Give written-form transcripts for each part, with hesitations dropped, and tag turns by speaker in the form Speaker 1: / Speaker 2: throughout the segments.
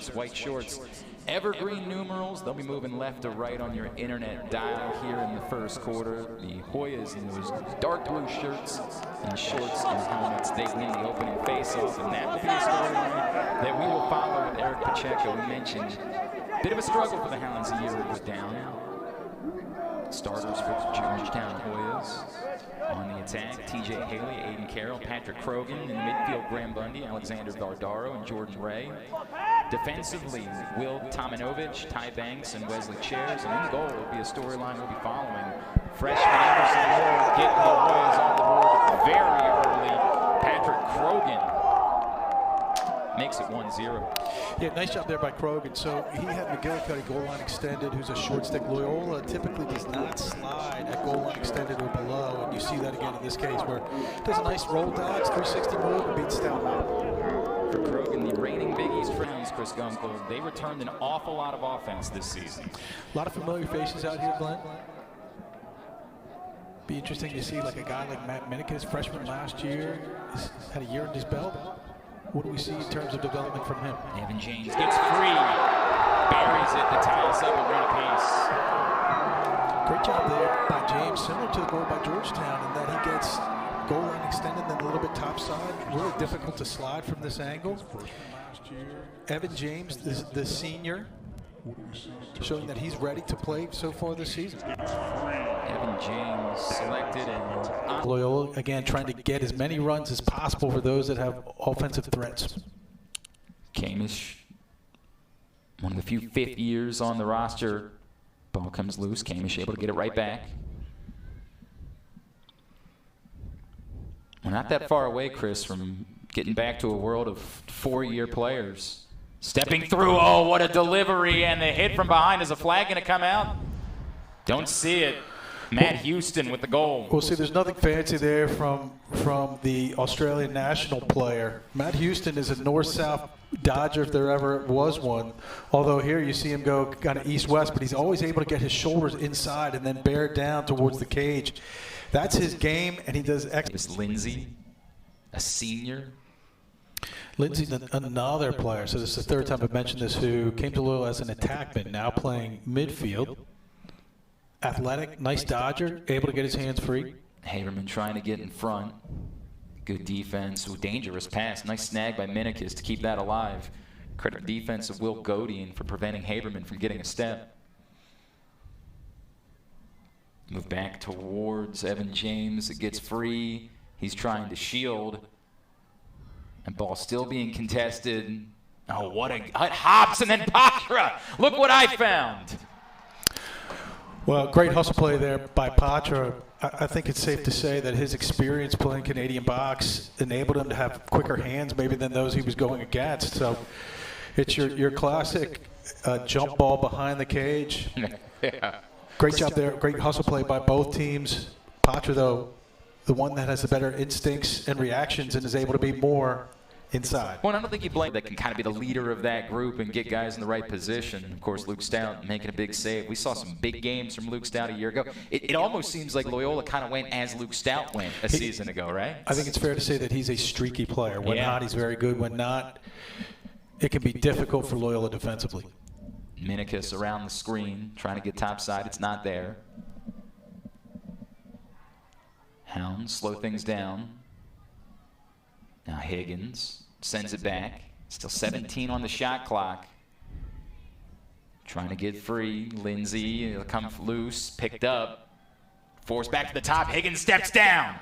Speaker 1: shirts, white shorts, evergreen numerals. They'll be moving left to right on your internet dial here in the first quarter. The Hoyas in those dark blue shirts and shorts and helmets, they win the opening face-off, and that will be a storyline that we will follow with Eric Pacheco. We mentioned a bit of a struggle for the Hounds a year it was down. Starters for Georgetown Hoyas on the attack: TJ Haley, Aiden Carroll, Patrick Krogan. In the midfield, Graham Bundy, Alexander Dardaro, and Jordan Ray. Defensively, Will Tomanovich, Ty Banks, and Wesley Chairs. And in goal will be a storyline we'll be following. Freshman Anderson Moore getting the Hoyas on the board very early. Patrick Krogan makes it 1-0.
Speaker 2: Yeah, nice job there by Krogan. So he had McGillicuddy goal line extended, who's a short stick. Loyola typically does not slide at goal line extended or below, and you see that again in this case where it does a nice roll dodge, 360 move, and beats Stout.
Speaker 1: For Krogan, the reigning Big East Browns, Chris Gunkel, they returned an awful lot of offense this season.
Speaker 2: A lot of familiar faces out here, Glenn. Be interesting to see like a guy like Matt Minikis, freshman last year, had a year in his belt. What do we see in terms of development from him?
Speaker 1: Evan James gets free, buries it, the ties up and run apiece.
Speaker 2: Great job there by James, similar to the goal by Georgetown, in that he gets goal line extended, then a little bit topside. Really difficult to slide from this angle. Evan James, the senior, showing that he's ready to play so far this season.
Speaker 1: Evan James selected, and
Speaker 2: Loyola, again, trying to get as many runs as possible for those that have offensive threats.
Speaker 1: Kamish, one of the few fifth years on the roster. Ball comes loose. Kamish able to get it right back. We're not that far away, Chris, from getting back to a world of four-year players. Stepping through, oh, what a delivery, and the hit from behind. Is a flag going to come out? Don't see it. Matt Houston with the goal.
Speaker 2: Well, see, there's nothing fancy there from the Australian national player. Matt Houston is a north-south dodger if there ever was one. Although here you see him go kind of east-west, but he's always able to get his shoulders inside and then bear down towards the cage. That's his game, and he does excellent.
Speaker 1: It's Lindsay, a senior.
Speaker 2: Lindsay's another player, so this is the third time I've mentioned this, who came to Loyola as an attackman, now playing midfield. Athletic, nice dodger, able to get his hands free.
Speaker 1: Haberman trying to get in front. Good defense. Ooh, dangerous pass. Nice snag by Minikis to keep that alive. Credit the defense of Will Godin for preventing Haberman from getting a step. Move back towards Evan James. It gets free. He's trying to shield. And ball still being contested. Oh, what a hops, and then Patra. Look what I found.
Speaker 2: Well, great hustle play there by Patra. I think it's safe to say that his experience playing Canadian box enabled him to have quicker hands maybe than those he was going against. So it's your classic jump ball behind the cage.
Speaker 1: Yeah.
Speaker 2: Great job there. Great hustle play by both teams. Patra, though, the one that has the better instincts and reactions and is able to be more inside.
Speaker 1: Well, I don't think you blame that can kind of be the leader of that group and get guys in the right position. Of course, Luke Stout making a big save. We saw some big games from Luke Stout a year ago. It almost seems like Loyola kind of went as Luke Stout went a season ago, right?
Speaker 2: I think it's fair to say that he's a streaky player. When not, he's very good. When not, it can be difficult for Loyola defensively.
Speaker 1: Minikis around the screen, trying to get topside. It's not there. Hounds slow things down. Now Higgins sends it back. Still 17 on the shot clock. Trying to get free. Lindsay will come loose, picked up. Forced back to the top. Higgins steps down.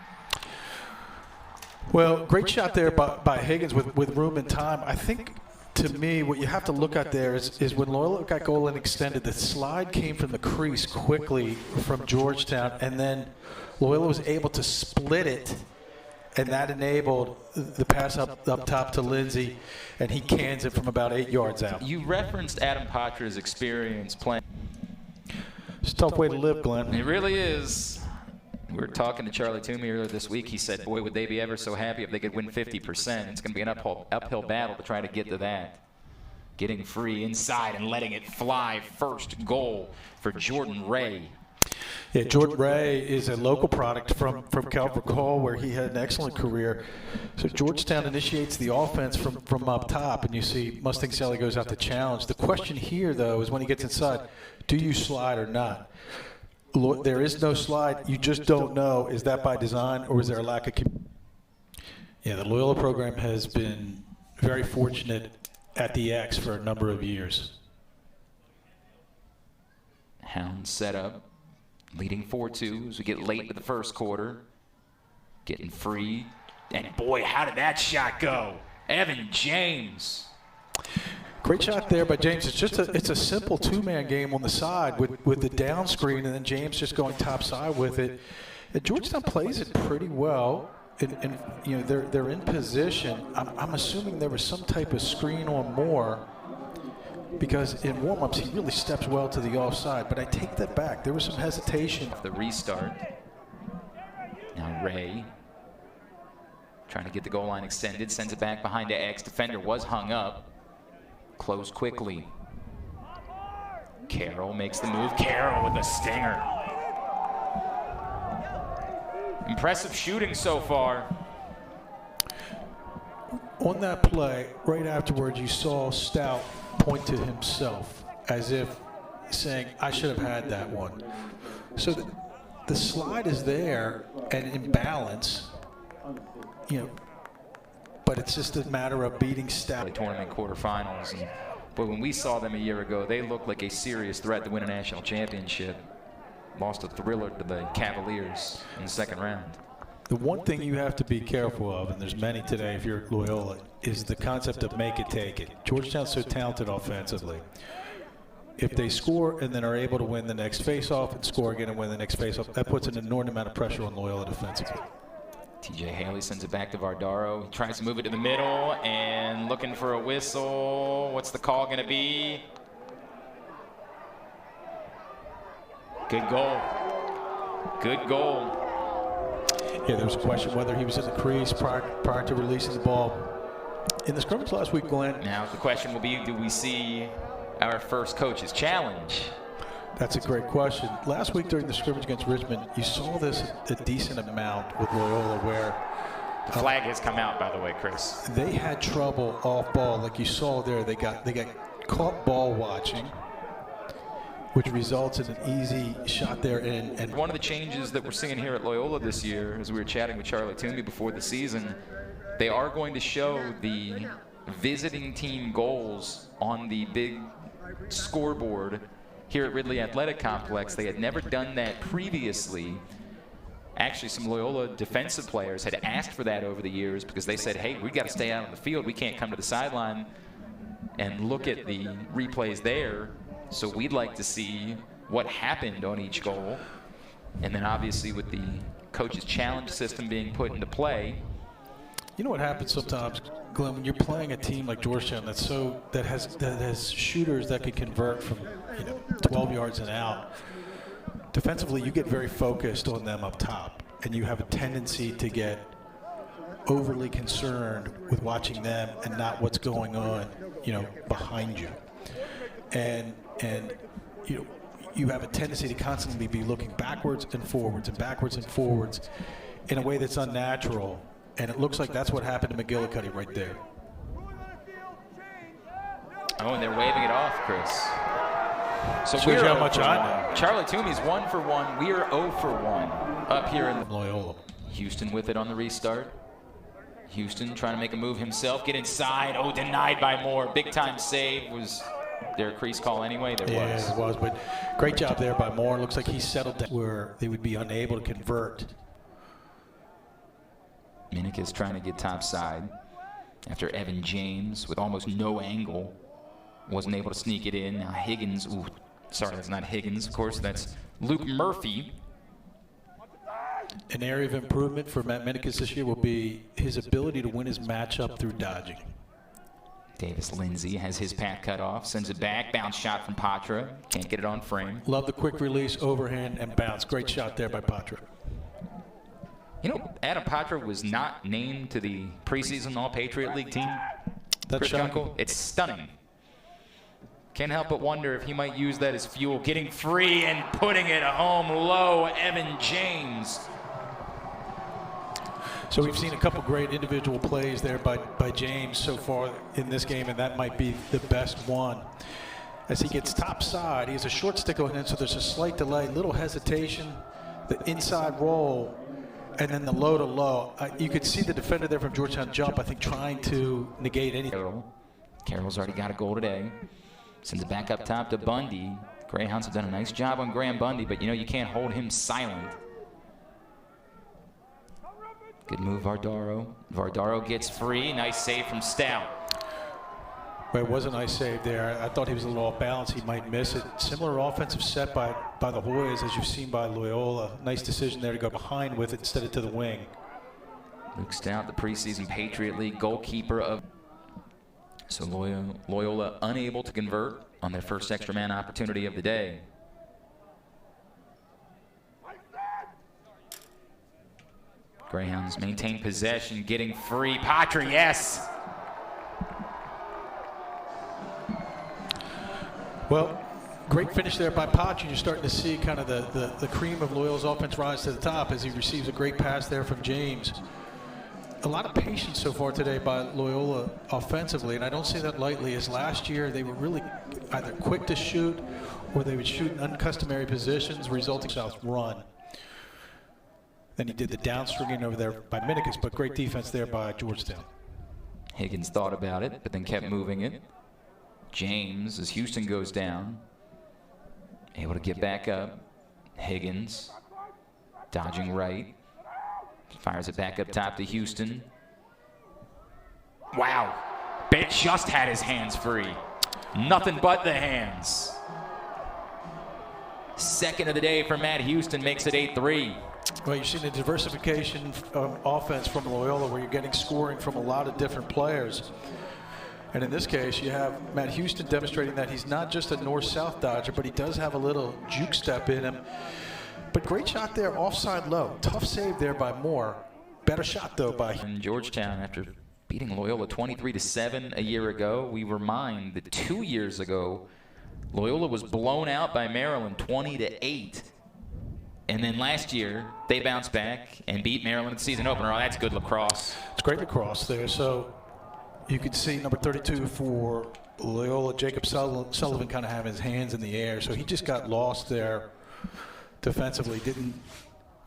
Speaker 2: Well, great shot there by Higgins with room and time. I think, to me, what you have to look at there is when Loyola got goal line extended, the slide came from the crease quickly from Georgetown, and then Loyola was able to split it, and that enabled the pass up top to Lindsay, and he cans it from about 8 yards out.
Speaker 1: You referenced Adam Patra's experience playing.
Speaker 2: It's a tough way to live, Glenn.
Speaker 1: It really is. We were talking to Charlie Toomey earlier this week. He said, boy, would they be ever so happy if they could win 50%. It's going to be an uphill battle to try to get to that. Getting free inside and letting it fly. First goal for Jordan Ray.
Speaker 2: Yeah, Jordan Ray is a local product from Calvert Hall, where he had an excellent career. So Georgetown initiates the offense from up top, and you see Mustang Sally goes out to challenge. The question here, though, is when he gets inside, do you slide or not? There is no slide. You just don't know. Is that by design, or is there a lack of Yeah, the Loyola program has been very fortunate at the X for a number of years.
Speaker 1: Hounds set up, leading 4-2 as we get late into the first quarter. Getting free. And boy, how did that shot go? Evan James.
Speaker 2: Great shot there by James. It's a simple two-man game on the side with the down screen, and then James just going top side with it. And Georgetown plays it pretty well. And you know, they're in position. I'm assuming there was some type of screen on Moore, because in warm-ups he really steps well to the offside. But I take that back. There was some hesitation.
Speaker 1: The restart. Now Ray trying to get the goal line extended, sends it back behind the X. Defender was hung up. Close quickly. Carroll makes the move. Carroll with the stinger. Impressive shooting so far.
Speaker 2: On that play, right afterwards, you saw Stout point to himself as if saying, I should have had that one. So the slide is there and in balance, you know, but it's just a matter of beating Stout.
Speaker 1: Tournament quarterfinals. And boy, when we saw them a year ago, they looked like a serious threat to win a national championship. Lost a thriller to the Cavaliers in the second round.
Speaker 2: The one thing you have to be careful of, and there's many today if you're at Loyola, is the concept of make it, take it. Georgetown's so talented offensively. If they score and then are able to win the next face-off and score again and win the next face-off, that puts an enormous amount of pressure on Loyola defensively.
Speaker 1: TJ Haley sends it back to Vardaro. He tries to move it to the middle and looking for a whistle. What's the call going to be? Good goal. Good goal.
Speaker 2: Yeah, there was a question whether he was in the crease prior to releasing the ball. In the scrimmage last week, Glenn.
Speaker 1: Now the question will be, do we see our first coach's challenge?
Speaker 2: That's a great question. Last week during the scrimmage against Richmond, you saw this a decent amount with Loyola where
Speaker 1: the flag has come out, by the way, Chris.
Speaker 2: They had trouble off ball, like you saw there. They got caught ball watching, which results in an easy shot there. And
Speaker 1: one of the changes that we're seeing here at Loyola this year, as we were chatting with Charlie Toomey before the season, they are going to show the visiting team goals on the big scoreboard here at Ridley Athletic Complex. They had never done that previously. Actually, some Loyola defensive players had asked for that over the years because they said, hey, we got to stay out on the field. We can't come to the sideline and look at the replays there. So we'd like to see what happened on each goal. And then obviously with the coach's challenge system being put into play.
Speaker 2: You know what happens sometimes, Glenn, when you're playing a team like Georgetown that has shooters that can convert from 12 yards and out. Defensively, you get very focused on them up top, and you have a tendency to get overly concerned with watching them and not what's going on, behind you. And you have a tendency to constantly be looking backwards and forwards in a way that's unnatural. And it looks like that's what happened to McGillicuddy right there.
Speaker 1: Oh, and they're waving it off, Chris. So
Speaker 2: shows you how much I know.
Speaker 1: Charlie Toomey's 1 for 1. We are 0 for 1 up here in
Speaker 2: Loyola.
Speaker 1: Houston with it on the restart. Houston trying to make a move himself, get inside. Oh, denied by Moore. Big time save. Was there a crease call anyway? There was.
Speaker 2: Yeah, it was, but great job there by Moore. Looks like he settled down where they would be unable to convert.
Speaker 1: Minnick is trying to get top side after Evan James, with almost no angle, wasn't able to sneak it in. Now Higgins, sorry, that's not Higgins, of course, that's Luke Murphy.
Speaker 2: An area of improvement for Matt Minnick this year will be his ability to win his matchup through dodging.
Speaker 1: Davis Lindsay has his path cut off, sends it back, bounce shot from Patra, can't get it on frame.
Speaker 2: Love the quick release, overhand, and bounce. Great shot there by Patra.
Speaker 1: Adam Patra was not named to the preseason All-Patriot League team.
Speaker 2: That's shocking.
Speaker 1: It's stunning. Can't help but wonder if he might use that as fuel. Getting free and putting it home low, Evan James.
Speaker 2: So we've seen a couple great individual plays there by James so far in this game, and that might be the best one. As he gets top side, he has a short stick on him, so there's a slight delay, little hesitation, the inside roll, and then the low to low. You could see the defender there from Georgetown jump, I think, trying to negate anything.
Speaker 1: Carroll's already got a goal today. Sends it back up top to Bundy. Greyhounds have done a nice job on Graham Bundy, but you can't hold him silent. Good move, Vardaro. Vardaro gets free. Nice save from Stout.
Speaker 2: Well, it was a nice save there. I thought he was a little off balance. He might miss it. Similar offensive set by the Hoyas, as you've seen by Loyola. Nice decision there to go behind with it instead of to the wing.
Speaker 1: Luke Stout, the preseason Patriot League goalkeeper of. So Loyola unable to convert on their first extra man opportunity of the day. Greyhounds maintain possession, getting free. Patra, yes.
Speaker 2: Well, great finish there by Patra. You're starting to see kind of the cream of Loyola's offense rise to the top as he receives a great pass there from James. A lot of patience so far today by Loyola offensively, and I don't say that lightly, as last year they were really either quick to shoot or they would shoot in uncustomary positions, resulting South run. Then he did the downstringing over there by Minikis, but great defense there by Georgetown.
Speaker 1: Higgins thought about it, but then kept moving it. James, as Houston goes down, able to get back up. Higgins, dodging right. Fires it back up top to Houston. Wow. Bet just had his hands free. Nothing but the hands. Second of the day for Matt Houston, makes it 8-3.
Speaker 2: Well, you've seen the diversification of offense from Loyola where you're getting scoring from a lot of different players. And in this case, you have Matt Houston demonstrating that he's not just a north-south dodger, but he does have a little juke step in him. But great shot there, offside low. Tough save there by Moore. Better shot, though, by
Speaker 1: Georgetown, after beating Loyola 23-7 a year ago, we remind that 2 years ago, Loyola was blown out by Maryland 20-8. And then last year, they bounced back and beat Maryland at the season opener. Oh, that's good lacrosse.
Speaker 2: It's great lacrosse there. So you can see number 32 for Loyola, Jacob Sullivan kind of having his hands in the air. So he just got lost there defensively.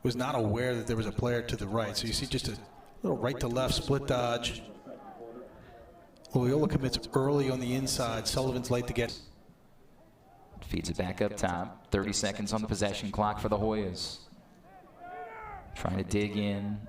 Speaker 2: Was not aware that there was a player to the right. So you see just a little right to left split dodge. Loyola commits early on the inside. Sullivan's late to get.
Speaker 1: Feeds it back up top. 30 seconds on the possession clock for the Hoyas. Trying to dig in.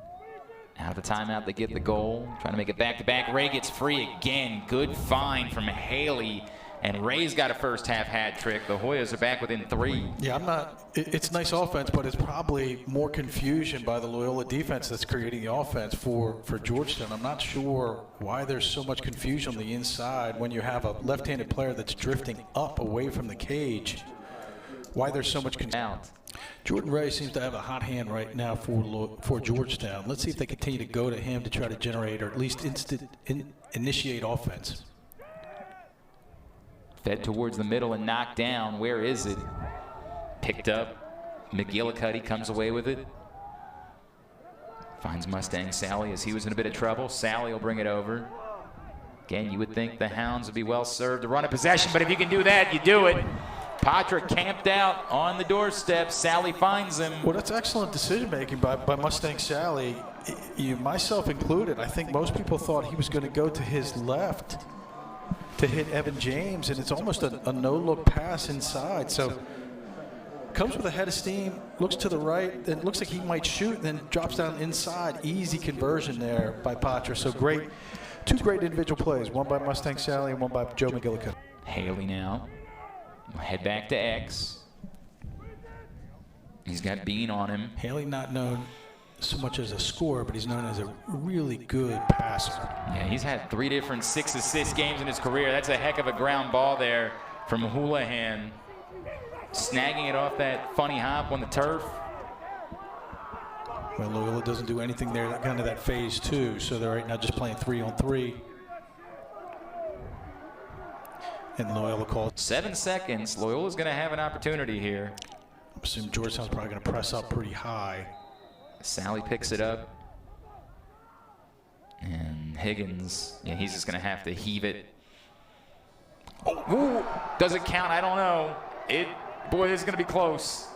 Speaker 1: Out of the timeout, they get the goal. Trying to make it back-to-back. Ray gets free again. Good find from Haley. And Ray's got a first-half hat trick. The Hoyas are back within 3.
Speaker 2: Yeah, it's nice offense, but it's probably more confusion by the Loyola defense that's creating the offense for Georgetown. I'm not sure why there's so much confusion on the inside when you have a left-handed player that's drifting up away from the cage. Why there's so much confusion. Jordan Ray seems to have a hot hand right now for Georgetown. Let's see if they continue to go to him to try to generate or at least initiate offense.
Speaker 1: Fed towards the middle and knocked down. Where is it? Picked up. McGillicuddy comes away with it. Finds Mustang Sally as he was in a bit of trouble. Sally will bring it over. Again, you would think the Hounds would be well served to run a possession, but if you can do that, you do it. Patra camped out on the doorstep. Sally finds him.
Speaker 2: Well, that's excellent decision-making by Mustang Sally. You, myself included, I think most people thought he was going to go to his left to hit Evan James, and it's almost a no-look pass inside. So comes with a head of steam, looks to the right, and looks like he might shoot, and then drops down inside. Easy conversion there by Patra. So great, two great individual plays, one by Mustang Sally and one by Joe McGillicuddy.
Speaker 1: Haley now. We'll head back to X. He's got Bean on him.
Speaker 2: Haley not known so much as a scorer, but he's known as a really good passer.
Speaker 1: Yeah, he's had 3 different 6-assist games in his career. That's a heck of a ground ball there from Houlihan. Snagging it off that funny hop on the turf.
Speaker 2: Well, Loyola doesn't do anything there, kind of that phase 2, so they're right now just playing 3-on-3. And Loyola called.
Speaker 1: 7 seconds. Loyola's going to have an opportunity here.
Speaker 2: I assume Georgetown's probably going to press up pretty high.
Speaker 1: Sally picks it up. And Higgins, yeah, he's just going to have to heave it. Oh, ooh, does it count? I don't know. Boy, it's going to be close.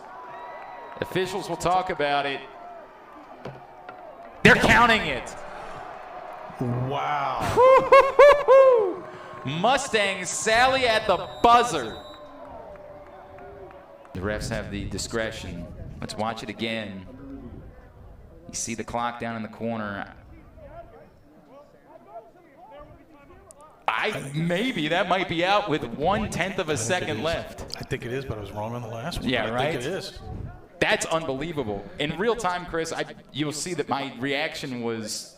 Speaker 1: Officials will talk about it. They're counting it.
Speaker 2: Wow.
Speaker 1: Mustangs, Sally at the buzzer. The refs have the discretion. Let's watch it again. You see the clock down in the corner. Maybe that might be out with 1/10 of a second left.
Speaker 2: I think it is, but I was wrong on the last one.
Speaker 1: Yeah, right?
Speaker 2: I think it is.
Speaker 1: That's unbelievable. In real time, Chris, you'll see that my reaction was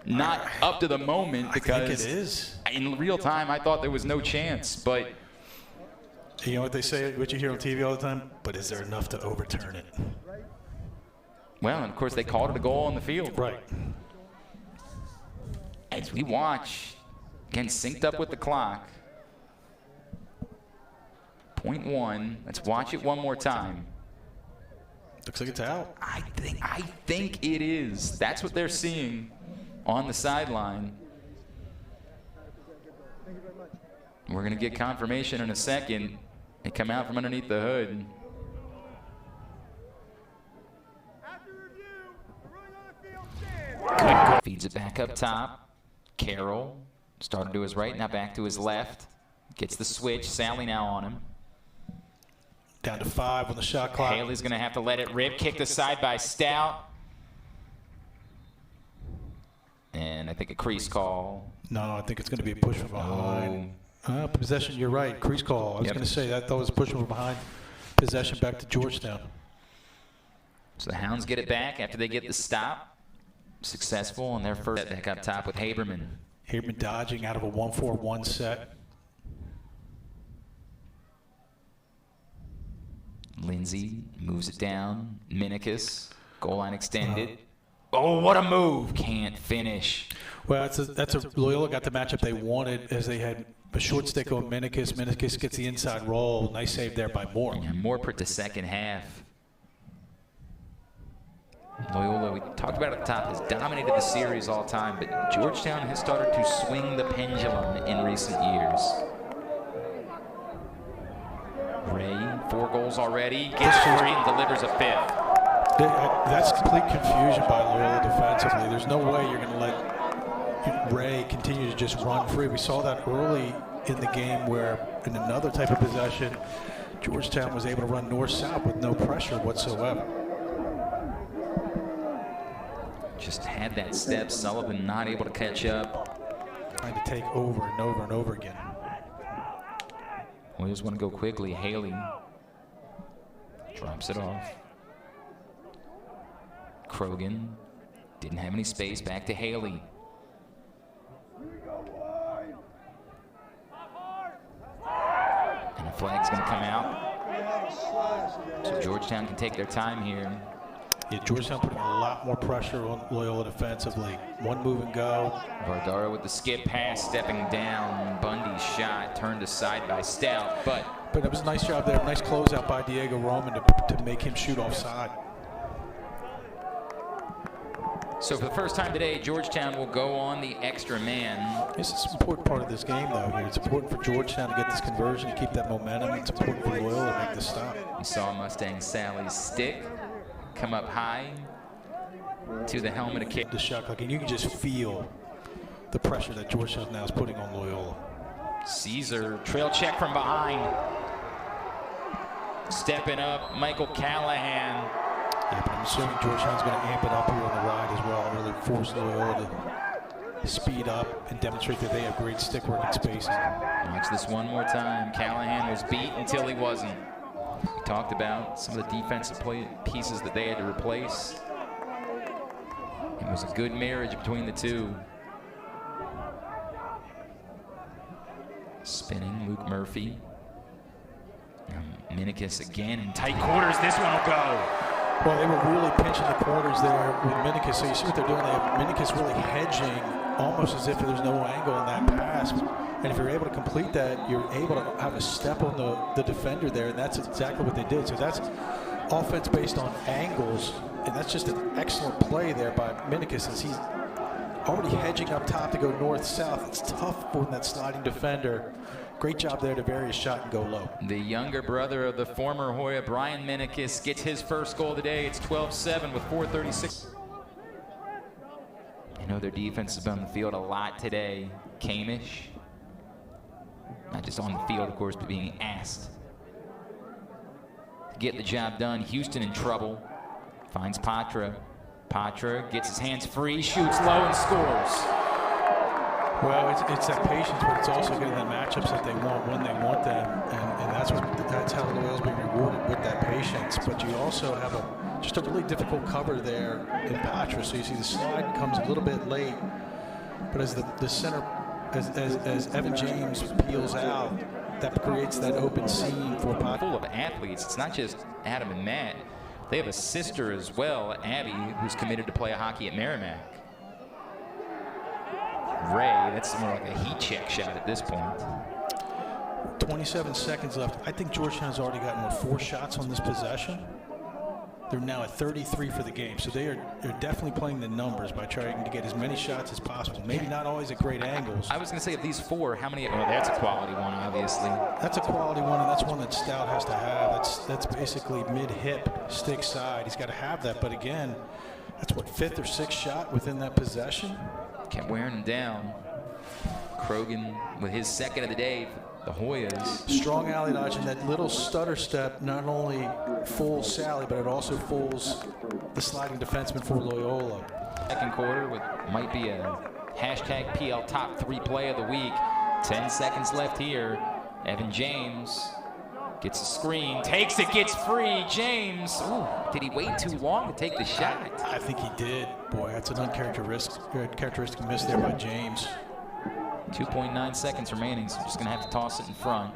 Speaker 1: not up to the moment because
Speaker 2: I think it is.
Speaker 1: In real time I thought there was no chance, but
Speaker 2: you know what they say, what you hear on TV all the time? But is there enough to overturn it?
Speaker 1: Well, and of course they called it a goal on the field.
Speaker 2: Right.
Speaker 1: As we watch, again, synced up with the clock. 0.1. Let's watch it one more time.
Speaker 2: Looks like it's out.
Speaker 1: I think it is. That's what they're seeing on the sideline. We're going to get confirmation in a second. They come out from underneath the hood. Good. Feeds it back up top. Carroll started to his right, now back to his left. Gets the switch. Sally now on him.
Speaker 2: Down to 5 on the shot clock.
Speaker 1: Haley's going to have to let it rip. Kicked aside by Stout. And I think a crease call.
Speaker 2: No, I think it's going to be a push from behind. Possession, you're right. Crease call. I was going to say that was a push from behind. Possession back to Georgetown.
Speaker 1: So the Hounds get it back after they get the stop. Successful on their first set back up top with Haberman.
Speaker 2: Haberman dodging out of a 1-4-1 set.
Speaker 1: Lindsay moves it down. Minikis, goal line extended. Oh, what a move. Can't finish.
Speaker 2: Well, that's a Loyola got the matchup they wanted as they had a short stick on Minikis. Minikis gets the inside roll. Nice save there by Moore.
Speaker 1: Yeah, Moore put the second half. Loyola, we talked about at the top, has dominated the series all time, but Georgetown has started to swing the pendulum in recent years. Ray, 4 goals already, gets 3 and delivers a 5th.
Speaker 2: That's complete confusion by Loyola defensively. There's no way you're going to let Ray continue to just run free. We saw that early in the game where in another type of possession, Georgetown was able to run north-south with no pressure whatsoever.
Speaker 1: Just had that step. Sullivan not able to catch up.
Speaker 2: Trying to take over and over and over again.
Speaker 1: We just want to go quickly. Haley drops it off. Krogan didn't have any space. Back to Haley. And a flag's going to come out. So Georgetown can take their time here.
Speaker 2: Yeah, Georgetown putting a lot more pressure on Loyola defensively. One move and go.
Speaker 1: Vardaro with the skip pass, stepping down. Bundy's shot turned aside by Stout, but
Speaker 2: it was a nice job there. Nice closeout by Diego Roman to make him shoot offside.
Speaker 1: So for the first time today, Georgetown will go on the extra man.
Speaker 2: This is an important part of this game, though. Here, it's important for Georgetown to get this conversion, to keep that momentum. It's important for Loyola to make the stop.
Speaker 1: We saw Mustang Sally's stick come up high to the helmet of kick.
Speaker 2: The shot clock, and you can just feel the pressure that Georgetown now is putting on Loyola.
Speaker 1: Caesar, trail check from behind. Stepping up, Michael Callahan.
Speaker 2: Yeah, but I'm assuming Georgetown's going to amp it up here on the ride as well, really force Loyola to speed up and demonstrate that they have great stick work and spacing.
Speaker 1: Watch this one more time. Callahan was beat until he wasn't. We talked about some of the defensive pieces that they had to replace. It was a good marriage between the two. Spinning, Luke Murphy. Minikis again in tight quarters. This one will go.
Speaker 2: Well, they were really pinching the corners there with Minikis. So you see what they're doing. They have Minikis really hedging, almost as if there's no angle in that pass. And if you're able to complete that, you're able to have a step on the defender there, and that's exactly what they did. So that's offense based on angles, and that's just an excellent play there by Minikis as he's already hedging up top to go north-south. It's tough for that sliding defender. Great job there to vary his shot and go low.
Speaker 1: The younger brother of the former Hoya, Brian Minikis, gets his first goal today. It's 12-7 with 4:36. You know, their defense has been on the field a lot today. Kamish, not just on the field, of course, but being asked to get the job done. Houston in trouble. Finds Patra. Patra gets his hands free, shoots low, and scores.
Speaker 2: Well, it's that patience, but it's also getting the matchups that they want when they want them, and that's how Loyola's being rewarded with that patience. But you also have just a really difficult cover there in Patra. So you see the slide comes a little bit late, but as the center, as Evan James peels out, that creates that open seam for Patra.
Speaker 1: Full of athletes. It's not just Adam and Matt. They have a sister as well, Abby, who's committed to play hockey at Merrimack. Ray, that's more like a heat check shot at this point.
Speaker 2: 27 seconds left. I think Georgetown has already gotten 4 shots on this possession. They're now at 33 for the game, so they're definitely playing the numbers by trying to get as many shots as possible. Maybe not always at great angles.
Speaker 1: I was going to say, of these 4, how many? Well, that's a quality one, obviously.
Speaker 2: That's a quality one, and that's one that Stout has to have. That's basically mid-hip, stick side. He's got to have that, but again, that's what, 5th or 6th shot within that possession.
Speaker 1: Kept wearing him down. Krogan with his second of the day. The Hoyas.
Speaker 2: Strong alley dodge, and that little stutter step not only fools Sally, but it also fools the sliding defenseman for Loyola.
Speaker 1: Second quarter with might be a hashtag PL top 3 play of the week. 10 seconds left here. Evan James gets a screen, takes it, gets free. James, ooh, did he wait too long to take the shot?
Speaker 2: I think he did. Boy, that's an uncharacteristic miss there by James.
Speaker 1: 2.9 seconds remaining, so just going to have to toss it in front.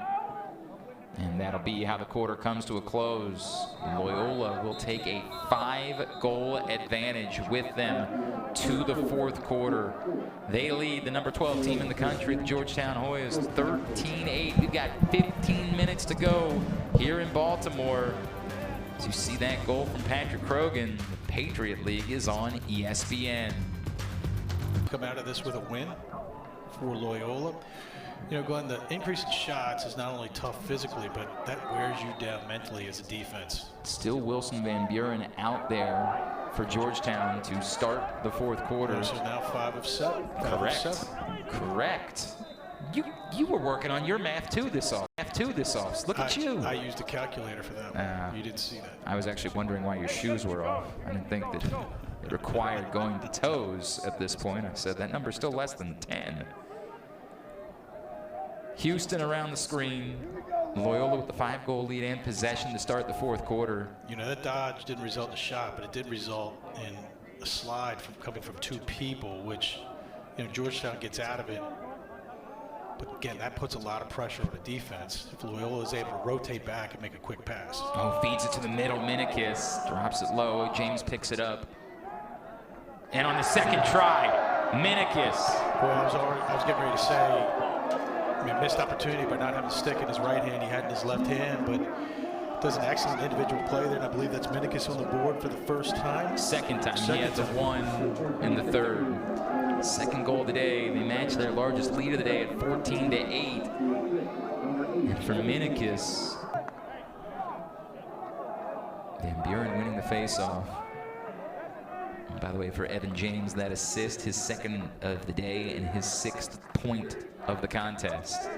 Speaker 1: And that'll be how the quarter comes to a close. Loyola will take a 5-goal advantage with them to the 4th quarter. They lead the number 12 team in the country, the Georgetown Hoyas, 13-8. We've got 15 minutes to go here in Baltimore. As you see that goal from Patrick Krogan, the Patriot League is on ESPN.
Speaker 2: Come out of this with a win for Loyola. You know, Glenn, the increase in shots is not only tough physically, but that wears you down mentally as a defense.
Speaker 1: Still Wilson Van Buren out there for Georgetown to start the 4th quarter.
Speaker 2: So now 5 of 7.
Speaker 1: Correct. You were working on your math too this off. Look at you.
Speaker 2: I used a calculator for that one. You didn't see that.
Speaker 1: I was actually wondering why your shoes were off. I didn't think that it required going to toes at this point. I said that number's still less than 10. Houston around the screen. Loyola with the 5-goal lead and possession to start the 4th quarter.
Speaker 2: You know, that dodge didn't result in a shot, but it did result in a slide coming from 2 people, which, you know, Georgetown gets out of it. But again, that puts a lot of pressure on the defense. If Loyola is able to rotate back and make a quick pass.
Speaker 1: Oh, feeds it to the middle. Minikis drops it low. James picks it up. And on the second try, Minikis.
Speaker 2: Boy, I was getting ready to say, missed opportunity by not having a stick in his right hand. He had in his left hand, but does an excellent individual play there, and I believe that's Minikis on the board for the first time.
Speaker 1: Second time. He had the 1 in the 3rd. 2nd goal of the day. They match their largest lead of the day at 14-8. And for Minikis, Van Buren winning the faceoff. And by the way, for Evan James, that assist, his 2nd of the day and his 6th point of the contest.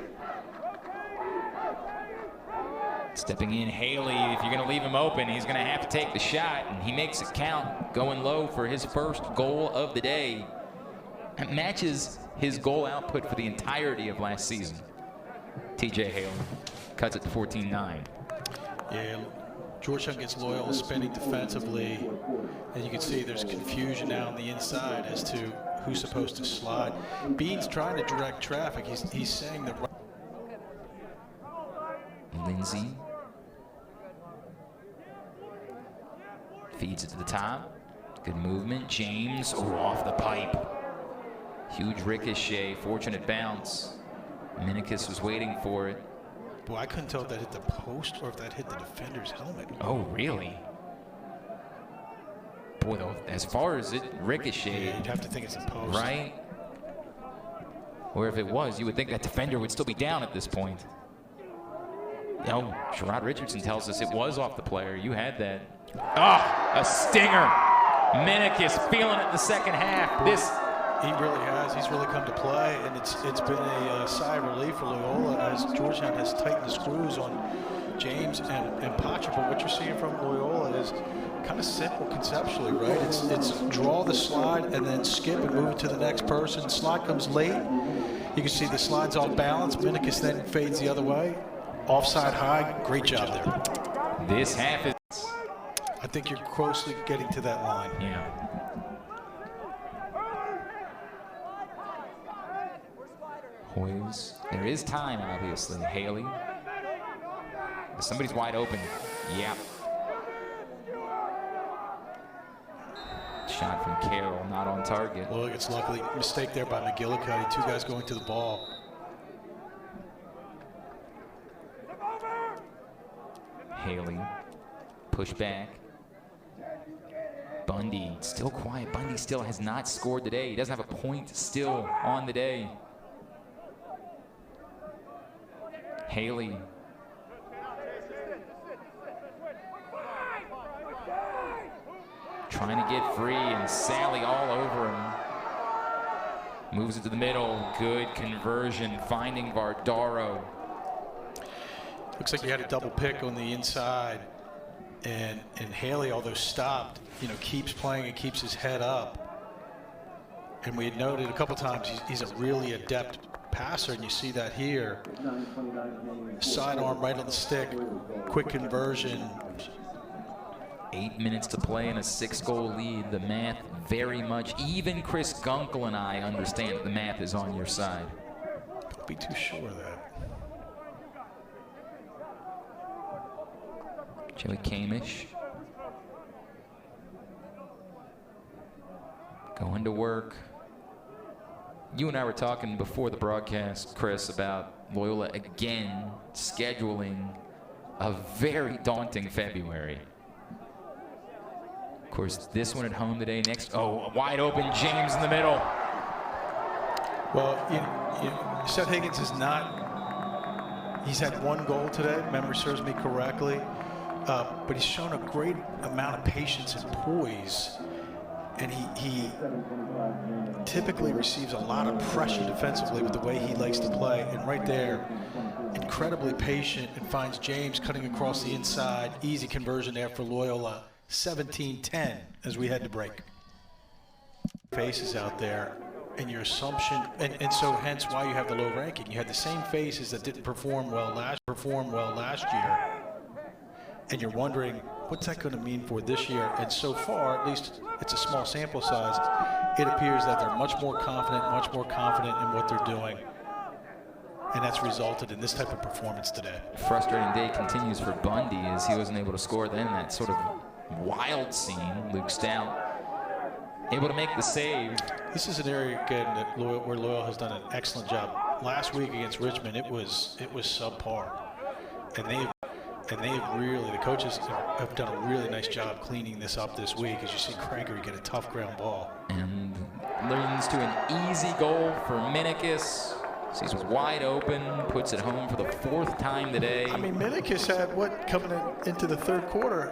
Speaker 1: Stepping in, Haley, if you're going to leave him open, he's going to have to take the shot, and he makes it count, going low for his 1st goal of the day. That matches his goal output for the entirety of last season. TJ Haley cuts it to 14-9.
Speaker 2: Yeah, Georgetown gets Loyola spending defensively, and you can see there's confusion now on the inside as to who's supposed to slide. Bean's trying to direct traffic. He's saying the right.
Speaker 1: Lindsay feeds it to the top. Good movement. James, off the pipe. Huge ricochet, fortunate bounce. Minikis was waiting for it.
Speaker 2: Boy, I couldn't tell if that hit the post or if that hit the defender's helmet.
Speaker 1: Oh, really? Boy, though, as far as it ricocheted.
Speaker 2: Yeah, you'd have to think it's a post.
Speaker 1: Right? Or if it was, you would think that defender would still be down at this point. No, Sherrod Richardson tells us it was off the player. You had that. Oh, a stinger. Minikis feeling it the second half.
Speaker 2: He really has. He's really come to play, and it's been a sigh of relief for Loyola as Georgetown has tightened the screws on James and Patra. But what you're seeing from Loyola is kind of simple conceptually, right? It's draw the slide and then skip and move it to the next person. Slide comes late. You can see the slide's off balance. Minikis then fades the other way. Offside high. Great job there.
Speaker 1: This half is...
Speaker 2: I think you're closely getting to that line.
Speaker 1: Yeah. Hoyes. There is time, obviously. Haley. Somebody's wide open. Yep. Shot from Carroll, not on target.
Speaker 2: Well, it's luckily mistake there by McGillicuddy. Two guys going to the ball.
Speaker 1: Haley. Push back. Bundy still quiet. Bundy still has not scored today. He doesn't have a point still on the day. Haley. Trying to get free, and Sally all over him. Moves it to the middle. Good conversion, finding Vardaro.
Speaker 2: Looks like you had a double pick on the inside. And Haley, although stopped, keeps playing and keeps his head up. And we had noted a couple times he's a really adept passer, and you see that here. Sidearm right on the stick, quick conversion.
Speaker 1: 8 minutes to play and a 6-goal lead. The math very much, even Chris Gunkel and I understand that the math is on your side.
Speaker 2: Don't be too sure of that.
Speaker 1: Joey Kamish. Going to work. You and I were talking before the broadcast, Chris, about Loyola again scheduling a very daunting February. Of course, this one at home today. Next, wide open, James in the middle.
Speaker 2: Well, Seth Higgins is not. He's had 1 goal today. Memory serves me correctly. But he's shown a great amount of patience and poise, and he typically receives a lot of pressure defensively with the way he likes to play. And right there, incredibly patient, and finds James cutting across the inside. Easy conversion there for Loyola. 17-10 as we head to break. Faces out there, and your assumption, and so hence why you have the low ranking. You had the same faces that didn't perform well last year. And you're wondering, what's that going to mean for this year? And so far, at least it's a small sample size, it appears that they're much more confident in what they're doing. And that's resulted in this type of performance today.
Speaker 1: Frustrating day continues for Bundy as he wasn't able to score then. That sort of wild scene. Luke Stout able to make the save.
Speaker 2: This is an area, again, where Loyola has done an excellent job. Last week against Richmond, it was subpar. And they've really, the coaches have done a really nice job cleaning this up this week, as you see Gregory get a tough ground ball.
Speaker 1: And leads to an easy goal for Minikis. Sees wide open, puts it home for the 4th time today.
Speaker 2: I mean, Minikis had coming into the 3rd quarter?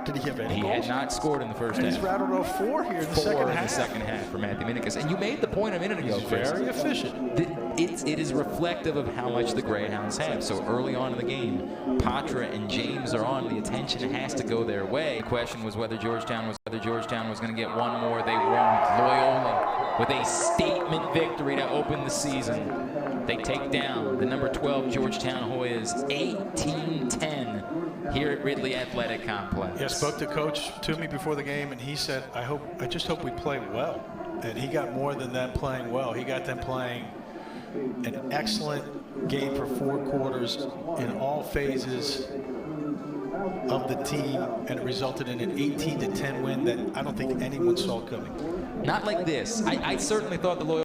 Speaker 2: Did he have any goals?
Speaker 1: He had not scored in the first half.
Speaker 2: He's rattled off 4 here in the second half.
Speaker 1: 4 in the second half for Matthew Minikis. And you made the point a minute ago, Chris.
Speaker 2: Very efficient.
Speaker 1: It is reflective of how much the Greyhounds have. So early on in the game, Patra and James are on. The attention has to go their way. The question was whether Georgetown was going to get one more. They won't. Loyola with a statement victory to open the season. They take down the number 12 Georgetown Hoyas 18-10 here at Ridley Athletic Complex.
Speaker 2: Yeah, spoke to Coach Toomey before the game, and he said, I just hope we play well. And he got more than them playing well. He got them playing an excellent game for 4 quarters in all phases of the team, and it resulted in an 18-10 win that I don't think anyone saw coming.
Speaker 1: Not like this. I certainly thought the Loyola